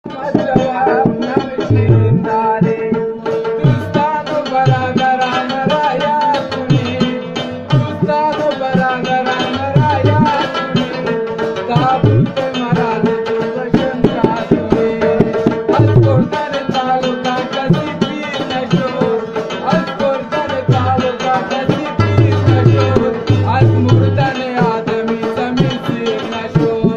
جواب نمیشین داری دوستان و برادران را یاد کنید دوستان و برادران را یاد کنید تابوت مرا بشن کنید از بردن تعلقا کسی پیر نشد از بردن تعلقا کسی پیر نشد از مردن آدمی زمین سیر نشد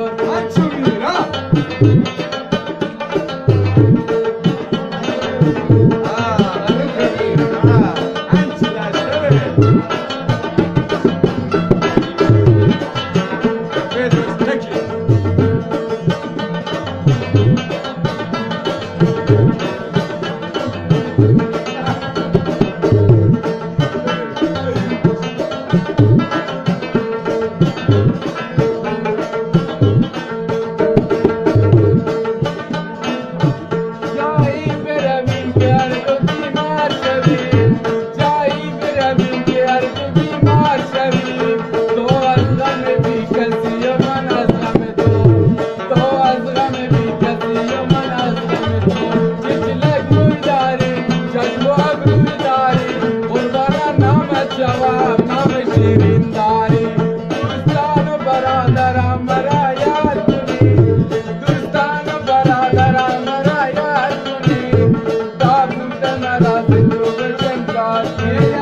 جواب نمیشین داری دوستان و برادران مرا یاد کنید دوستان و برادران مرا یاد کنید تابوت مرا زندو بشن کاشی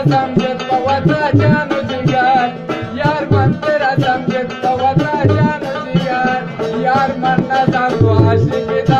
समझत पवता जानो जिगर यार मन तेरा समझत पवता जानो जिगर यार मन ना जानो आशिक